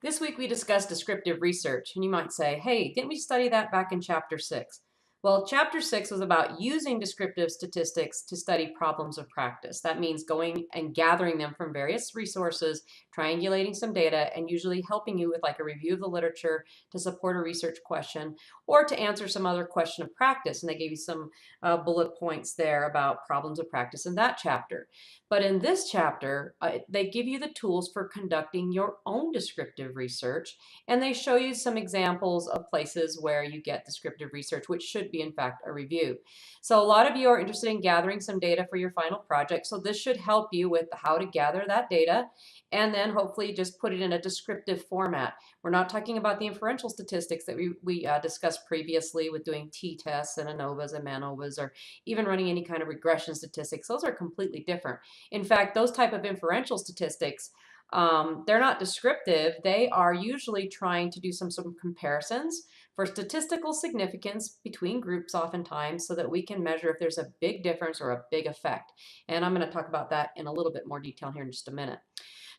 This week we discussed descriptive research, and you might say, hey, didn't we study that back in Chapter 6? Well, Chapter 6 was about using descriptive statistics to study problems of practice. That means going and gathering them from various resources, triangulating some data, and usually helping you with like a review of the literature to support a research question or to answer some other question of practice. And they gave you some bullet points there about problems of practice in that chapter. But in this chapter, they give you the tools for conducting your own descriptive research, and they show you some examples of places where you get descriptive research, which should be, in fact, a review. So a lot of you are interested in gathering some data for your final project, so this should help you with how to gather that data and then hopefully just put it in a descriptive format. We're not talking about the inferential statistics that we discussed previously with doing t-tests and ANOVAs and MANOVAs or even running any kind of regression statistics. Those are completely different. In fact, those type of inferential statistics, they're not descriptive. They are usually trying to do some sort of comparisons for statistical significance between groups oftentimes so that we can measure if there's a big difference or a big effect. And I'm going to talk about that in a little bit more detail here in just a minute.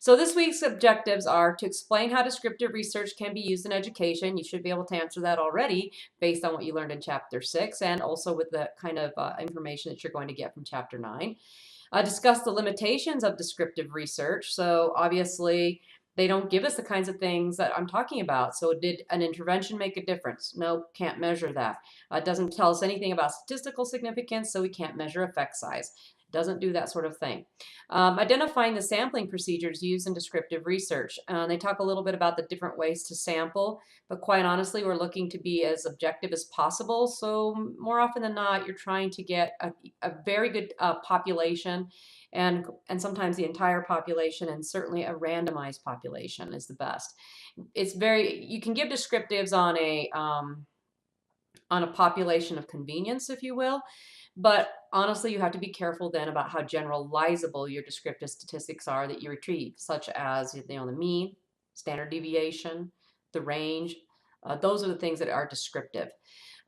So this week's objectives are to explain how descriptive research can be used in education. You should be able to answer that already based on what you learned in Chapter 6 and also with the kind of information that you're going to get from Chapter 9. Discuss the limitations of descriptive research. So obviously, they don't give us the kinds of things that I'm talking about. So did an intervention make a difference? No, can't measure that. It doesn't tell us anything about statistical significance, so we can't measure effect size. Doesn't do that sort of thing. Identifying the sampling procedures used in descriptive research. They talk a little bit about the different ways to sample, but quite honestly, we're looking to be as objective as possible. So more often than not, you're trying to get a very good population and sometimes the entire population, and certainly a randomized population is the best. It's very, you can give descriptives on a population of convenience, if you will. But honestly, you have to be careful then about how generalizable your descriptive statistics are that you retrieve, such as the mean, standard deviation, the range. Those are the things that are descriptive.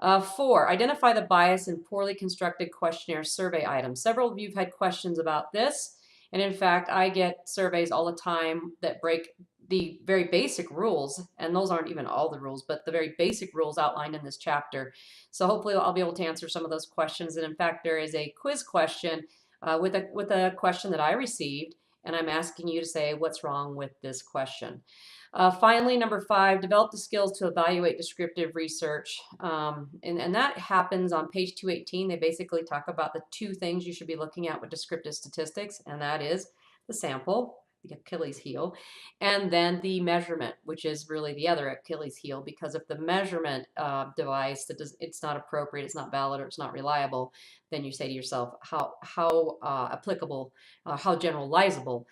4, identify the bias in poorly constructed questionnaire survey items. Several of you have had questions about this. And in fact, I get surveys all the time that break the very basic rules, and those aren't even all the rules, but the very basic rules outlined in this chapter. So hopefully I'll be able to answer some of those questions. And in fact, there is a quiz question with a question that I received, and I'm asking you to say what's wrong with this question. Finally, number 5, develop the skills to evaluate descriptive research. And that happens on page 218. They basically talk about the 2 things you should be looking at with descriptive statistics, and that is the sample, the Achilles heel, and then the measurement, which is really the other Achilles heel, because if the measurement device it's not appropriate, it's not valid, or it's not reliable, then you say to yourself, how applicable, how generalizable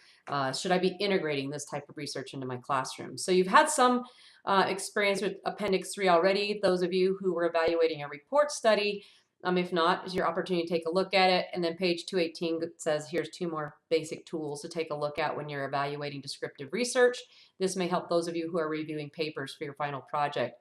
should I be integrating this type of research into my classroom? So you've had some experience with Appendix 3 already. Those of you who were evaluating a report study, if not, it's your opportunity to take a look at it. And then page 218 says here's 2 more basic tools to take a look at when you're evaluating descriptive research. This may help those of you who are reviewing papers for your final project.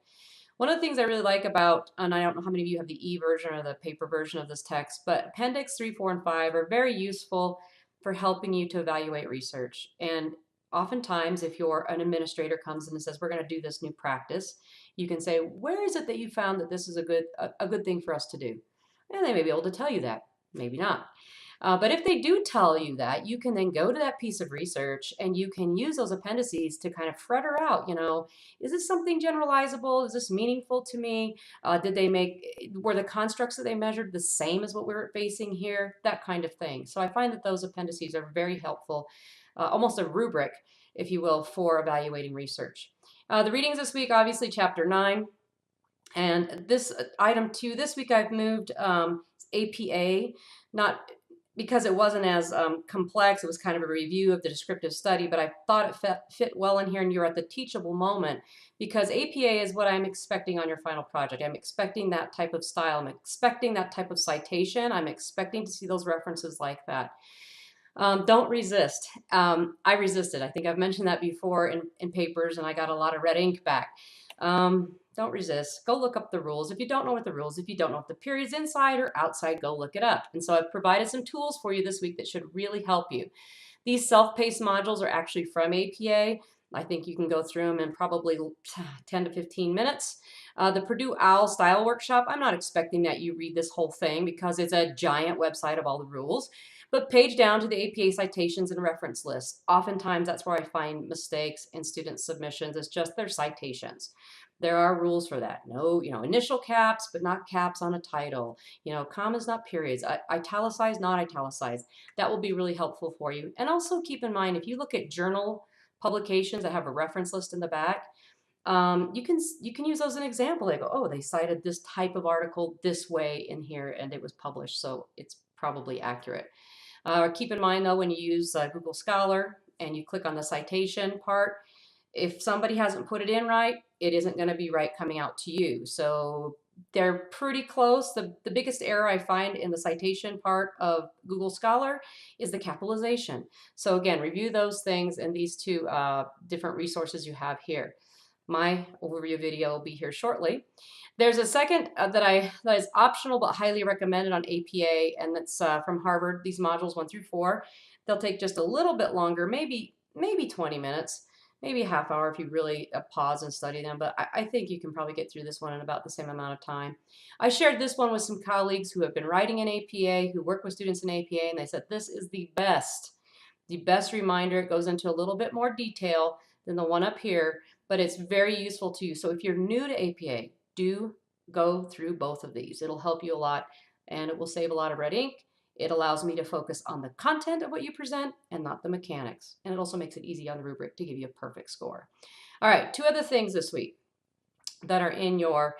One of the things I really like about, and I don't know how many of you have the e-version or the paper version of this text, but Appendix 3, 4, and 5 are very useful for helping you to evaluate research. And oftentimes, if an administrator comes in and says, we're going to do this new practice, you can say, where is it that you found that this is a good thing for us to do? And they may be able to tell you that, maybe not. But if they do tell you that, you can then go to that piece of research and you can use those appendices to kind of fritter out, is this something generalizable? Is this meaningful to me? Were the constructs that they measured the same as what we're facing here? That kind of thing. So I find that those appendices are very helpful, almost a rubric, if you will, for evaluating research. The readings this week, obviously, Chapter 9. And this item 2, this week I've moved APA, not because it wasn't as complex. It was kind of a review of the descriptive study, but I thought it fit well in here, and you're at the teachable moment because APA is what I'm expecting on your final project. I'm expecting that type of style. I'm expecting that type of citation. I'm expecting to see those references like that. Don't resist. I resisted. I think I've mentioned that before in papers, and I got a lot of red ink back. Don't resist. Go look up the rules. If you don't know what the rules, if you don't know if the period's inside or outside, go look it up. And so I've provided some tools for you this week that should really help you. These self-paced modules are actually from APA. I think you can go through them in probably 10 to 15 minutes. The Purdue OWL Style Workshop, I'm not expecting that you read this whole thing because it's a giant website of all the rules, but page down to the APA citations and reference lists. Oftentimes that's where I find mistakes in student submissions. It's just their citations. There are rules for that. No, initial caps, but not caps on a title. Commas, not periods. Italicized, not italicized. That will be really helpful for you. And also keep in mind, if you look at journal publications that have a reference list in the back, you can use those as an example. They go, oh, they cited this type of article this way in here, and it was published, so it's probably accurate. Keep in mind, though, when you use Google Scholar and you click on the citation part, if somebody hasn't put it in right, it isn't going to be right coming out to you. So they're pretty close. The biggest error I find in the citation part of Google Scholar is the capitalization. So again, review those things in these two different resources you have here. My overview video will be here shortly. There's a second that is optional but highly recommended on APA, and that's from Harvard. These modules 1 through 4, they'll take just a little bit longer, maybe 20 minutes, maybe a half hour if you really pause and study them. But I think you can probably get through this one in about the same amount of time. I shared this one with some colleagues who have been writing in APA, who work with students in APA, and they said this is the best reminder. It goes into a little bit more detail than the one up here, but it's very useful to you. So if you're new to APA, do go through both of these. It'll help you a lot, and it will save a lot of red ink. It allows me to focus on the content of what you present and not the mechanics. And it also makes it easy on the rubric to give you a perfect score. All right, 2 other things this week that are in your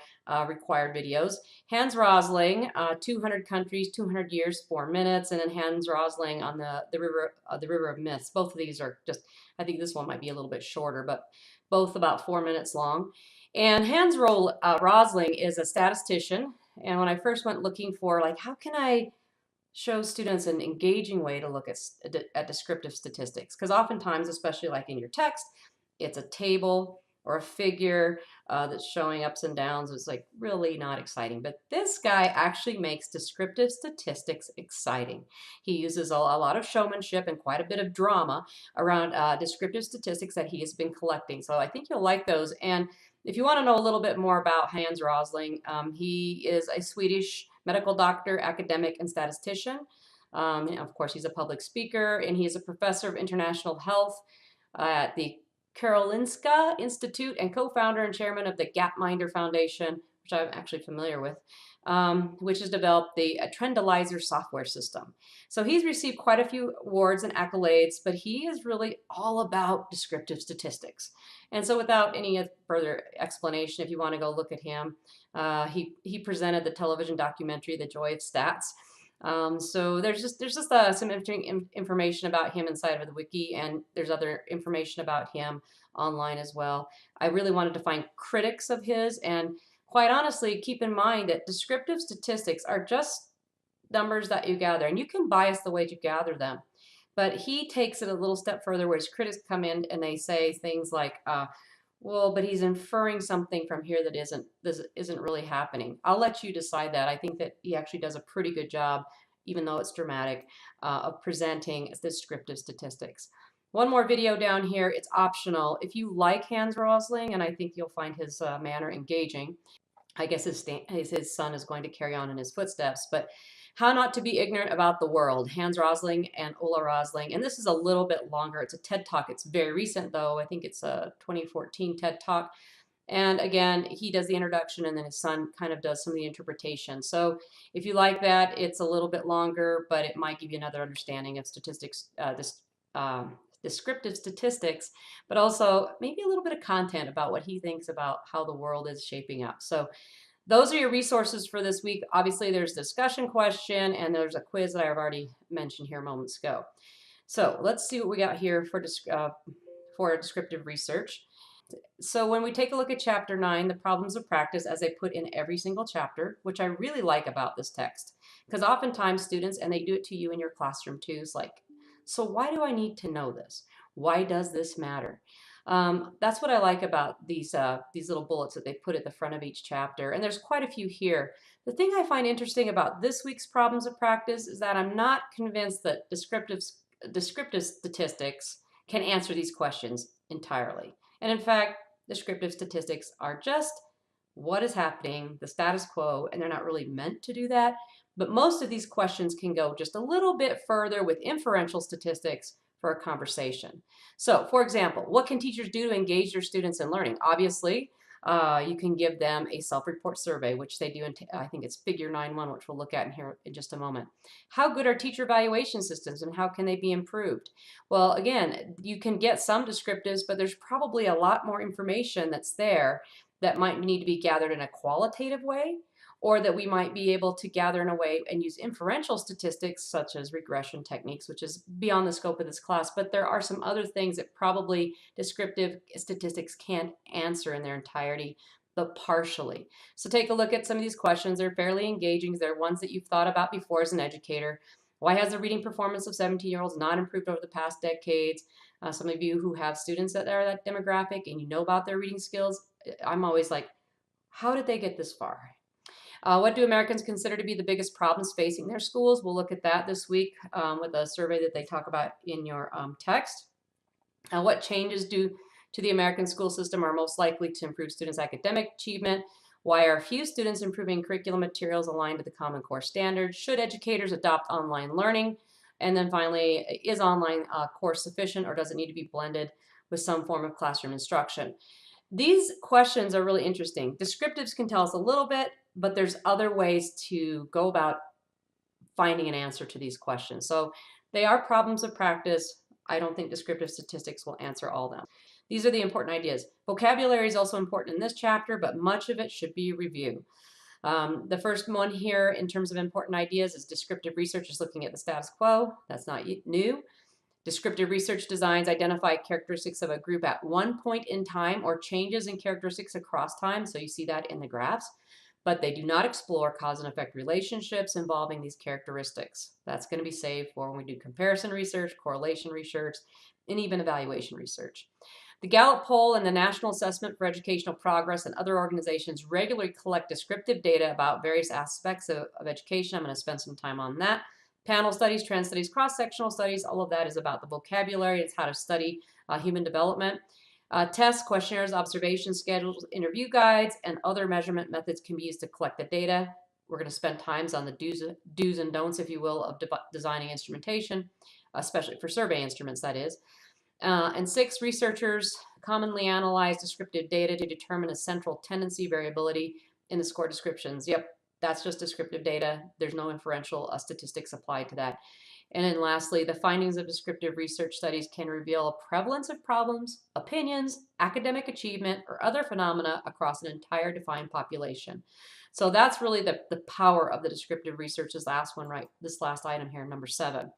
required videos. Hans Rosling, 200 countries, 200 years, 4 minutes, and then Hans Rosling on the River of Myths. Both of these are just, I think this one might be a little bit shorter, but both about 4 minutes long. And Hans Rosling is a statistician, and when I first went looking for, like, how can I show students an engaging way to look at descriptive statistics? Because oftentimes, especially like in your text, it's a table or a figure that's showing ups and downs. It's like really not exciting. But this guy actually makes descriptive statistics exciting. He uses a lot of showmanship and quite a bit of drama around descriptive statistics that he has been collecting. So I think you'll like those. And if you want to know a little bit more about Hans Rosling, he is a Swedish medical doctor, academic, and statistician. And of course, he's a public speaker, and he is a professor of international health at the Karolinska Institute and co-founder and chairman of the Gapminder Foundation, which I'm actually familiar with, which has developed the Trendalizer software system. So he's received quite a few awards and accolades, but he is really all about descriptive statistics. And so without any further explanation, if you want to go look at him, he presented the television documentary, The Joy of Stats. So there's just some interesting information about him inside of the wiki, and there's other information about him online as well. I really wanted to find critics of his, and quite honestly, keep in mind that descriptive statistics are just numbers that you gather, and you can bias the way you gather them. But he takes it a little step further, where his critics come in and they say things like, well, but he's inferring something from here that isn't really happening. I'll let you decide that. I think that he actually does a pretty good job, even though it's dramatic, of presenting descriptive statistics. One more video down here. It's optional. If you like Hans Rosling, and I think you'll find his manner engaging, I guess his son is going to carry on in his footsteps, but How Not to Be Ignorant About the World, Hans Rosling and Ola Rosling. And this is a little bit longer. It's a TED Talk. It's very recent, though. I think it's a 2014 TED Talk. And again, he does the introduction, and then his son kind of does some of the interpretation. So if you like that, it's a little bit longer, but it might give you another understanding of statistics, descriptive statistics, but also maybe a little bit of content about what he thinks about how the world is shaping up. So those are your resources for this week. Obviously, there's a discussion question, and there's a quiz that I've already mentioned here moments ago. So let's see what we got here for descriptive research. So when we take a look at chapter 9, the problems of practice, as I put in every single chapter, which I really like about this text, because oftentimes students, and they do it to you in your classroom too, is like, so why do I need to know this? Why does this matter? That's what I like about these little bullets that they put at the front of each chapter, and there's quite a few here. The thing I find interesting about this week's problems of practice is that I'm not convinced that descriptive statistics can answer these questions entirely. And in fact, descriptive statistics are just what is happening, the status quo, and they're not really meant to do that. But most of these questions can go just a little bit further with inferential statistics for a conversation. So, for example, what can teachers do to engage their students in learning? Obviously, you can give them a self-report survey, which they do in, I think it's figure 9.1, which we'll look at in here in just a moment. How good are teacher evaluation systems and how can they be improved? Well, again, you can get some descriptives, but there's probably a lot more information that's there that might need to be gathered in a qualitative way, or that we might be able to gather in a way and use inferential statistics such as regression techniques, which is beyond the scope of this class. But there are some other things that probably descriptive statistics can't answer in their entirety, but partially. So take a look at some of these questions. They're fairly engaging. They're ones that you've thought about before as an educator. Why has the reading performance of 17-year-olds not improved over the past decades? Some of you who have students that are that demographic and you know about their reading skills, I'm always like, how did they get this far? What do Americans consider to be the biggest problems facing their schools? We'll look at that this week with a survey that they talk about in your text. What changes due to the American school system are most likely to improve students' academic achievement? Why are few students improving curriculum materials aligned to the Common Core standards? Should educators adopt online learning? And then finally, is online course sufficient or does it need to be blended with some form of classroom instruction? These questions are really interesting. Descriptives can tell us a little bit, but there's other ways to go about finding an answer to these questions. So they are problems of practice. I don't think descriptive statistics will answer all of them. These are the important ideas. Vocabulary is also important in this chapter, but much of it should be review. The first one here in terms of important ideas is descriptive research is looking at the status quo. That's not new. Descriptive research designs identify characteristics of a group at one point in time or changes in characteristics across time. So you see that in the graphs, but they do not explore cause and effect relationships involving these characteristics. That's going to be saved for when we do comparison research, correlation research, and even evaluation research. The Gallup poll and the National Assessment for Educational Progress and other organizations regularly collect descriptive data about various aspects of education. I'm going to spend some time on that. Panel studies, trend studies, cross-sectional studies, all of that is about the vocabulary. It's how to study human development. Tests, questionnaires, observation schedules, interview guides, and other measurement methods can be used to collect the data. We're going to spend times on the do's and don'ts, if you will, of designing instrumentation, especially for survey instruments, that is. And 6, researchers commonly analyze descriptive data to determine a central tendency variability in the score descriptions. Yep, that's just descriptive data. There's no inferential statistics applied to that. And then lastly, the findings of descriptive research studies can reveal a prevalence of problems, opinions, academic achievement, or other phenomena across an entire defined population. So that's really the power of the descriptive research, this last one, right? This last item here, number 7.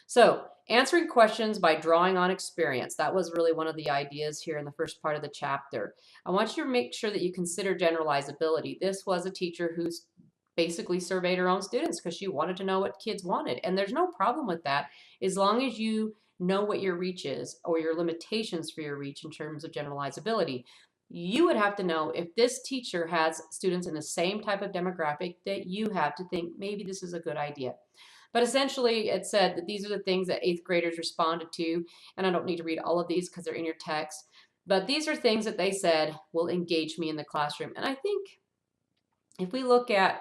So answering questions by drawing on experience. That was really one of the ideas here in the first part of the chapter. I want you to make sure that you consider generalizability. This was a teacher who's basically surveyed her own students because she wanted to know what kids wanted. And there's no problem with that as long as you know what your reach is or your limitations for your reach in terms of generalizability. You would have to know if this teacher has students in the same type of demographic that you have to think maybe this is a good idea. But essentially, it said that these are the things that 8th graders responded to. And I don't need to read all of these because they're in your text. But these are things that they said will engage me in the classroom. And I think if we look at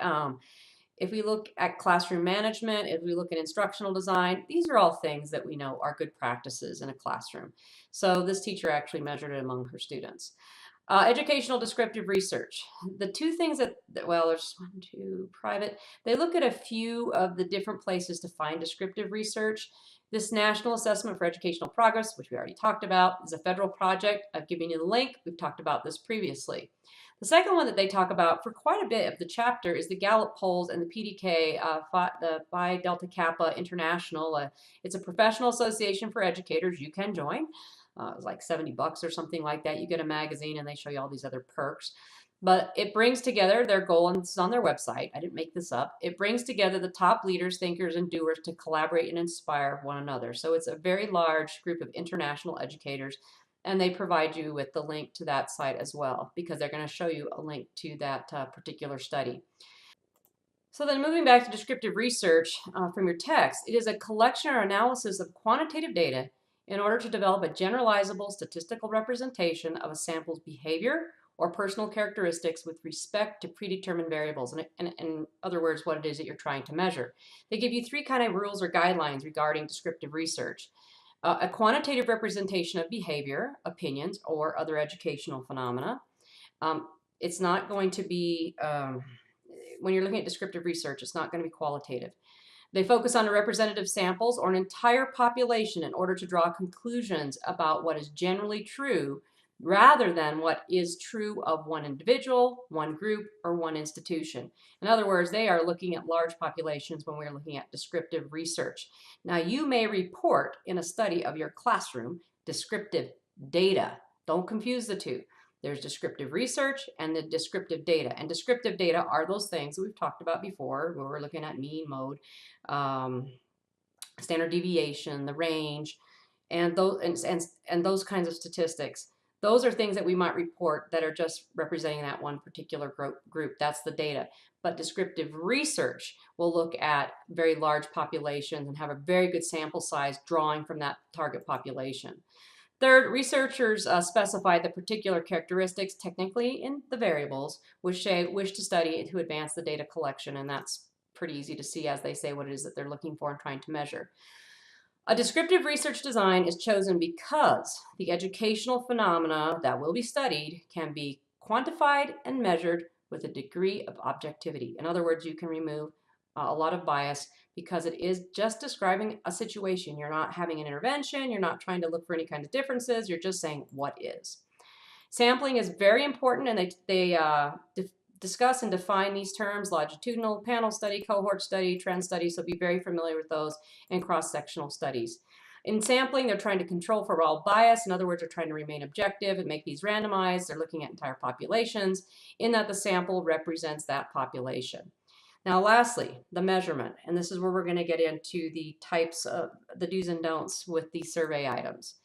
classroom management, if we look at instructional design, these are all things that we know are good practices in a classroom. So this teacher actually measured it among her students. Educational descriptive research. The two things well, there's one, two, private. They look at a few of the different places to find descriptive research. This National Assessment for Educational Progress, which we already talked about, is a federal project. I've given you the link. We've talked about this previously. The second one that they talk about for quite a bit of the chapter is the Gallup polls and the PDK, the Phi Delta Kappa International. It's a professional association for educators. You can join. It was like $70 or something like that. You get a magazine and they show you all these other perks. But it brings together their goal, and this is on their website. I didn't make this up. It brings together the top leaders, thinkers, and doers to collaborate and inspire one another. So it's a very large group of international educators, and they provide you with the link to that site as well, because they're going to show you a link to that particular study. So then moving back to descriptive research from your text, it is a collection or analysis of quantitative data in order to develop a generalizable statistical representation of a sample's behavior or personal characteristics with respect to predetermined variables. And in other words, what it is that you're trying to measure. They give you three kind of rules or guidelines regarding descriptive research. A quantitative representation of behavior, opinions, or other educational phenomena. It's not going to be, when you're looking at descriptive research, it's not going to be qualitative. They focus on representative samples or an entire population in order to draw conclusions about what is generally true rather than what is true of one individual, one group, or one institution. In other words, they are looking at large populations when we're looking at descriptive research. Now, you may report in a study of your classroom descriptive data. Don't confuse the two. There's descriptive research and the descriptive data. And descriptive data are those things that we've talked about before, where we're looking at mean, mode, standard deviation, the range, and those kinds of statistics. Those are things that we might report that are just representing that one particular group. That's the data. But descriptive research will look at very large populations and have a very good sample size drawing from that target population. Third, researchers specify the particular characteristics technically in the variables which they wish to study to advance the data collection, and that's pretty easy to see as they say what it is that they're looking for and trying to measure. A descriptive research design is chosen because the educational phenomena that will be studied can be quantified and measured with a degree of objectivity. In other words, you can remove a lot of bias because it is just describing a situation. You're not having an intervention. You're not trying to look for any kind of differences. You're just saying what is. Sampling is very important, and they discuss and define these terms: longitudinal, panel study, cohort study, trend study, so be very familiar with those, and cross-sectional studies. In sampling, they're trying to control for all bias. In other words, they're trying to remain objective and make these randomized. They're looking at entire populations in that the sample represents that population. Now, lastly, the measurement, and this is where we're going to get into the types of the do's and don'ts with these survey items.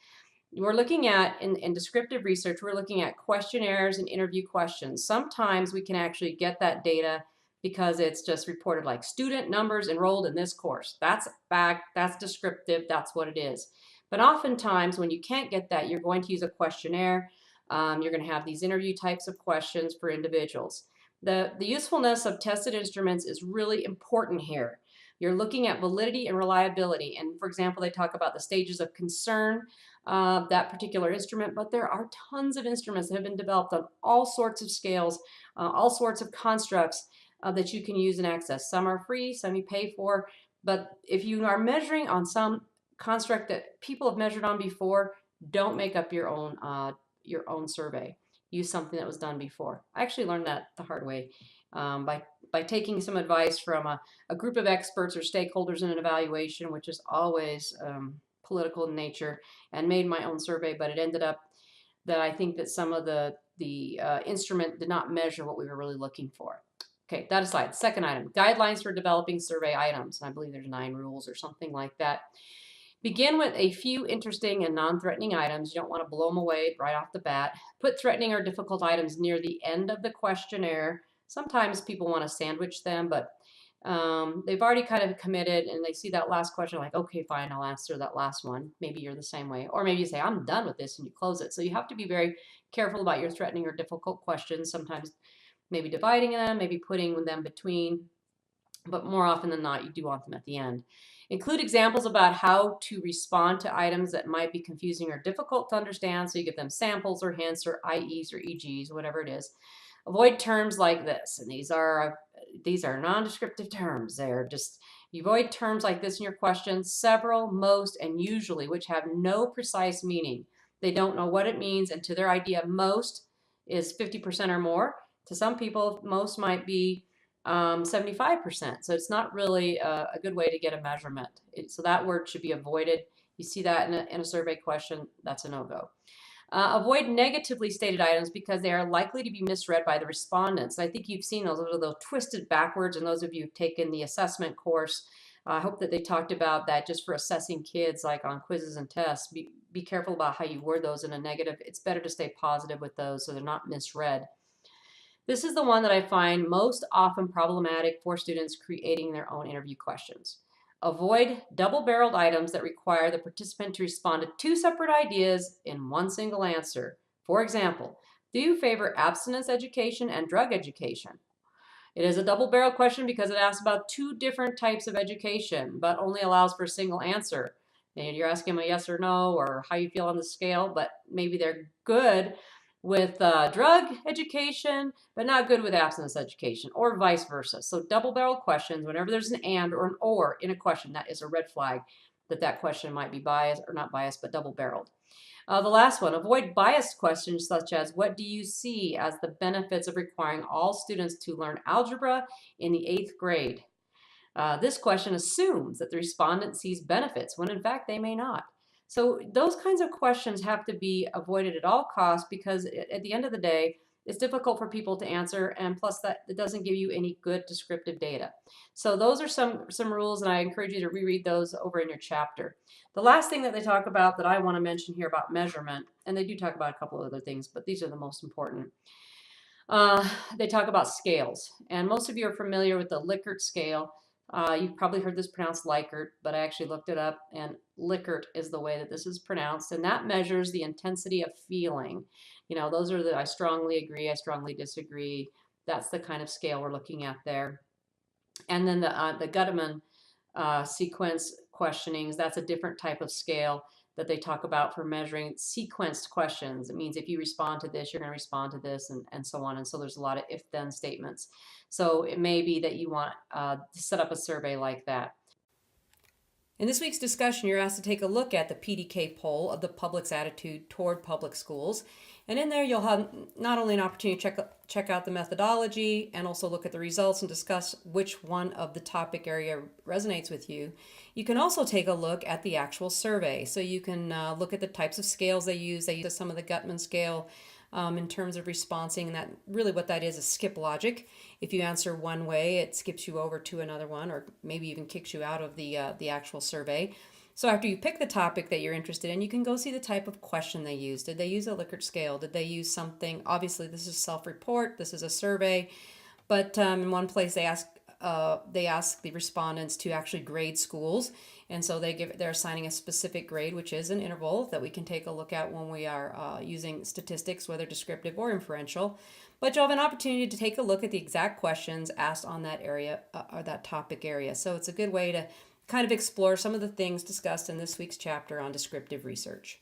We're looking at, in descriptive research, we're looking at questionnaires and interview questions. Sometimes we can actually get that data because it's just reported like student numbers enrolled in this course. That's fact, that's descriptive, that's what it is. But oftentimes when you can't get that, you're going to use a questionnaire. You're going to have these interview types of questions for individuals. The usefulness of tested instruments is really important here. You're looking at validity and reliability. And for example, they talk about the stages of concern of that particular instrument, but there are tons of instruments that have been developed on all sorts of scales, all sorts of constructs that you can use and access. Some are free, some you pay for, but if you are measuring on some construct that people have measured on before, don't make up your own survey. Use something that was done before. I actually learned that the hard way by taking some advice from a group of experts or stakeholders in an evaluation, which is always political in nature, and made my own survey. But it ended up that I think that some of the instrument did not measure what we were really looking for. Okay, that aside, second item, guidelines for developing survey items. I believe there's 9 rules or something like that. Begin with a few interesting and non-threatening items. You don't want to blow them away right off the bat. Put threatening or difficult items near the end of the questionnaire. Sometimes people want to sandwich them, but they've already kind of committed and they see that last question like, okay, fine, I'll answer that last one. Maybe you're the same way. Or maybe you say, I'm done with this, and you close it. So you have to be very careful about your threatening or difficult questions. Sometimes maybe dividing them, maybe putting them between, but more often than not, you do want them at the end. Include examples about how to respond to items that might be confusing or difficult to understand, so you give them samples or hints or IEs or EGs, whatever it is. Avoid terms like this, and these are non-descriptive terms. They're just, you avoid terms like this in your questions: several, most, and usually, which have no precise meaning. They don't know what it means, and to their idea, most is 50% or more. To some people, most might be 75%. So it's not really a good way to get a measurement. So that word should be avoided. You see that in a survey question, that's a no-go. Avoid negatively stated items because they are likely to be misread by the respondents. I think you've seen those are those twisted backwards, and those of you who've taken the assessment course, I hope that they talked about that just for assessing kids, like on quizzes and tests. Be careful about how you word those in a negative. It's better to stay positive with those so they're not misread. This is the one that I find most often problematic for students creating their own interview questions. Avoid double-barreled items that require the participant to respond to two separate ideas in one single answer. For example, do you favor abstinence education and drug education? It is a double-barrel question because it asks about two different types of education, but only allows for a single answer. And you're asking them a yes or no, or how you feel on the scale, but maybe they're good with drug education, but not good with abstinence education, or vice versa. So double-barrel questions, whenever there's an and or an or in a question, that is a red flag that that question might be biased, or not biased, but double-barreled. The last one, avoid biased questions such as, what do you see as the benefits of requiring all students to learn algebra in the 8th grade? This question assumes that the respondent sees benefits when in fact they may not. So those kinds of questions have to be avoided at all costs because at the end of the day, it's difficult for people to answer, and plus that it doesn't give you any good descriptive data. So those are some rules, and I encourage you to reread those over in your chapter. The last thing that they talk about that I want to mention here about measurement, and they do talk about a couple of other things, but these are the most important. They talk about scales, and most of you are familiar with the Likert scale. You've probably heard this pronounced Likert, but I actually looked it up, and Likert is the way that this is pronounced, and that measures the intensity of feeling. You know, those are the I strongly agree, I strongly disagree. That's the kind of scale we're looking at there. And then the Guttman sequence questionings, that's a different type of scale that they talk about for measuring sequenced questions. It means if you respond to this, you're going to respond to this, and so on. And so there's a lot of if-then statements. So it may be that you want to set up a survey like that. In this week's discussion, you're asked to take a look at the PDK poll of the public's attitude toward public schools. And in there, you'll have not only an opportunity to check out the methodology and also look at the results and discuss which one of the topic area resonates with you. You can also take a look at the actual survey. So you can look at the types of scales they use. They use some of the Guttman scale in terms of responding, and that really what that is skip logic. If you answer one way, it skips you over to another one, or maybe even kicks you out of the actual survey. So after you pick the topic that you're interested in, you can go see the type of question they use. Did they use a Likert scale? Did they use something? Obviously, this is self-report. This is a survey, but in one place they ask the respondents to actually grade schools, and so they're assigning a specific grade, which is an interval that we can take a look at when we are using statistics, whether descriptive or inferential. But you'll have an opportunity to take a look at the exact questions asked on that area or that topic area. So it's a good way to kind of explore some of the things discussed in this week's chapter on descriptive research.